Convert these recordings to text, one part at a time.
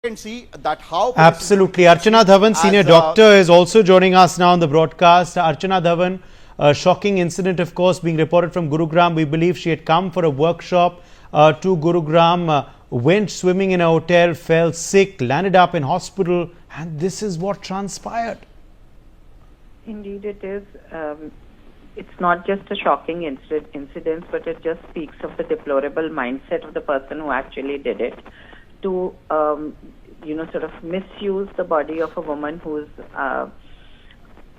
and see that how... Absolutely. Archana Dhawan, senior doctor, is also joining us now on the broadcast. Archana Dhawan, a shocking incident, of course, being reported from Gurugram. We believe she had come for a workshop to Gurugram, went swimming in a hotel, fell sick, landed up in hospital, and this is what transpired. Indeed, it is. It's not just a shocking incident, but it just speaks of the deplorable mindset of the person who actually did it to, sort of misuse the body of a woman who's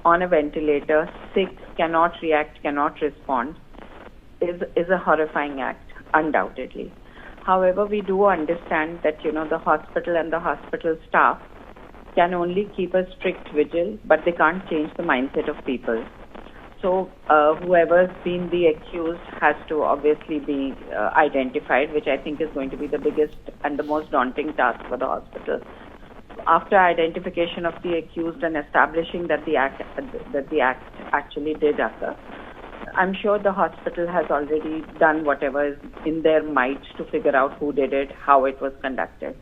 on a ventilator, sick, cannot react, cannot respond, is a horrifying act, undoubtedly. However, we do understand that, the hospital and the hospital staff can only keep a strict vigil, but they can't change the mindset of people. So whoever's been the accused has to obviously be identified, which I think is going to be the biggest and the most daunting task for the hospital. After identification of the accused and establishing that the act actually did occur, I'm sure the hospital has already done whatever is in their might to figure out who did it, how it was conducted,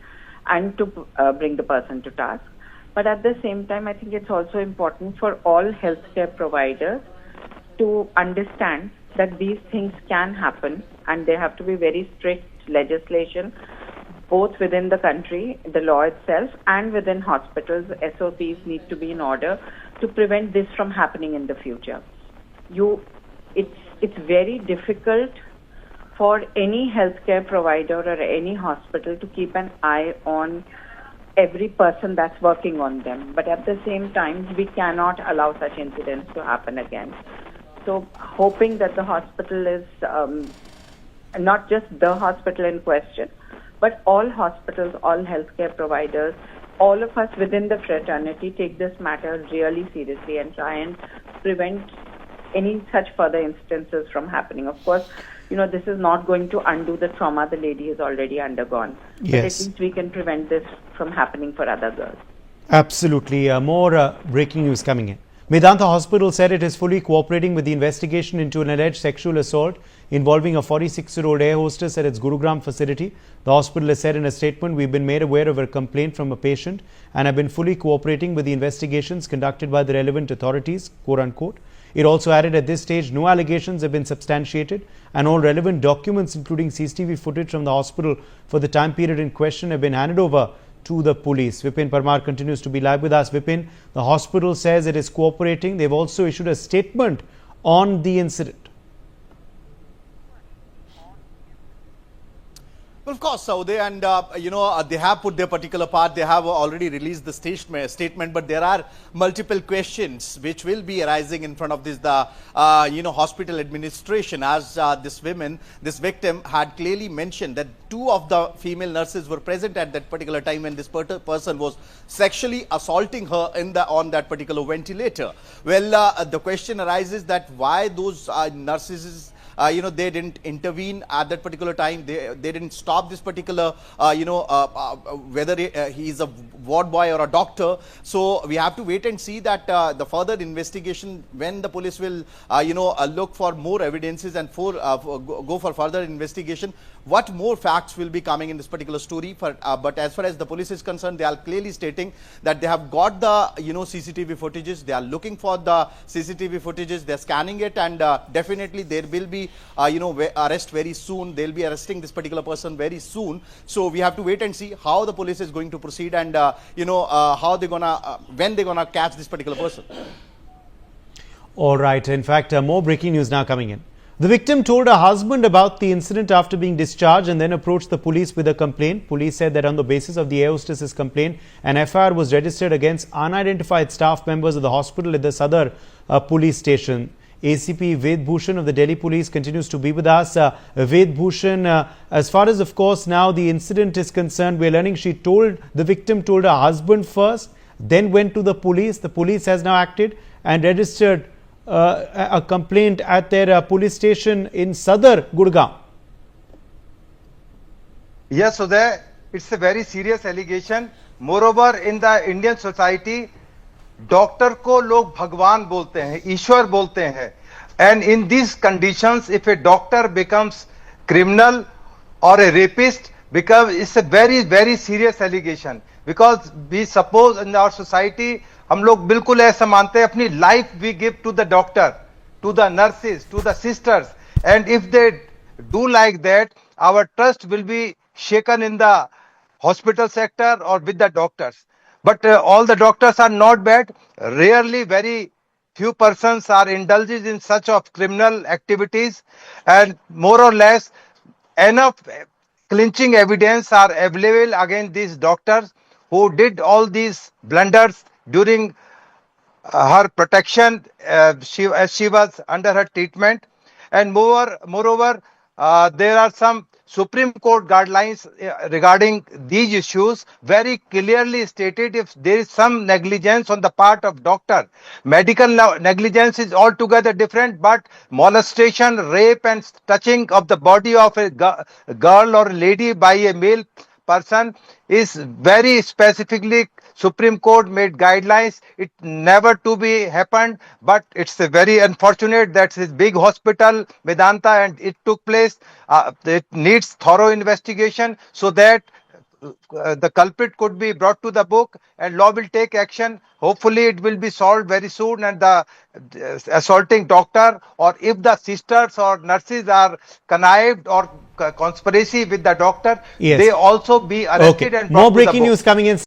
and to bring the person to task. But at the same time, I think it's also important for all healthcare providers to understand that these things can happen, and there have to be very strict legislation both within the country, the law itself, and within hospitals. SOPs need to be in order to prevent this from happening in the future. It's very difficult for any healthcare provider or any hospital to keep an eye on every person that's working on them. But at the same time, we cannot allow such incidents to happen again. So hoping that the hospital is not just the hospital in question, but all hospitals, all healthcare providers, all of us within the fraternity take this matter really seriously and try and prevent any such further instances from happening. Of course, this is not going to undo the trauma the lady has already undergone. Yes. But at least we can prevent this from happening for other girls. Absolutely. More breaking news coming in. Medanta Hospital said it is fully cooperating with the investigation into an alleged sexual assault involving a 46-year-old air hostess at its Gurugram facility. The hospital has said in a statement, "We've been made aware of a complaint from a patient and have been fully cooperating with the investigations conducted by the relevant authorities," quote unquote. It also added, at this stage, no allegations have been substantiated and all relevant documents, including CCTV footage from the hospital for the time period in question, have been handed over to the police. Vipin Parmar continues to be live with us. Vipin, the hospital says it is cooperating. They've also issued a statement on the incident. Well, of course, Saude, and they have put their particular part. They have already released the statement, but there are multiple questions which will be arising in front of this hospital administration, as this victim had clearly mentioned that two of the female nurses were present at that particular time when this person was sexually assaulting her on that particular ventilator. Well, the question arises that why those nurses they didn't intervene at that particular time. They didn't stop this particular, whether he is a ward boy or a doctor. So we have to wait and see that the further investigation, when the police will, look for more evidences and go for further investigation, what more facts will be coming in this particular story. But as far as the police is concerned, they are clearly stating that they have got the, CCTV footages. They are looking for the CCTV footages. They're scanning it, and definitely there will be arrest very soon. They'll be arresting this particular person very soon. So we have to wait and see how the police is going to proceed, and how they're gonna when they're gonna catch this particular person. All right. In fact, more breaking news now coming in. The victim told her husband about the incident after being discharged and then approached the police with a complaint. Police said that on the basis of the air hostess's complaint, an FIR was registered against unidentified staff members of the hospital at the Sadar police station. ACP Ved Bhushan of the Delhi Police continues to be with us. Ved Bhushan, as far as, of course, now the incident is concerned, we're learning the victim told her husband first, then went to the police. The police has now acted and registered a complaint at their police station in Sadar, Gurgaon. Yes, so it's a very serious allegation. Moreover, in the Indian society, doctor को लोग भगवान बोलते हैं, ईश्वर बोलते हैं, and in these conditions, if a doctor becomes criminal or a rapist, because it's a very serious allegation, because we suppose in our society हम लोग बिल्कुल ऐसा मानते हैं, अपनी life we give to the doctor, to the nurses, to the sisters, and if they do like that, our trust will be shaken in the hospital sector or with the doctors. But all the doctors are not bad. Rarely, very few persons are indulged in such of criminal activities, and more or less enough clinching evidence are available against these doctors who did all these blunders during her protection, as she was under her treatment. And moreover, there are some Supreme Court guidelines regarding these issues, very clearly stated if there is some negligence on the part of doctor. Medical negligence is altogether different, but molestation, rape and touching of the body of a girl or lady by a male person is very specifically Supreme Court made guidelines. It never to be happened, but it's a very unfortunate that this big hospital Vedanta and it took place. It needs thorough investigation so that the culprit could be brought to the book and law will take action. Hopefully it will be solved very soon, and the assaulting doctor, or if the sisters or nurses are connived or conspiracy with the doctor, Yes. they also be arrested Okay. and brought More to the breaking book. news coming in.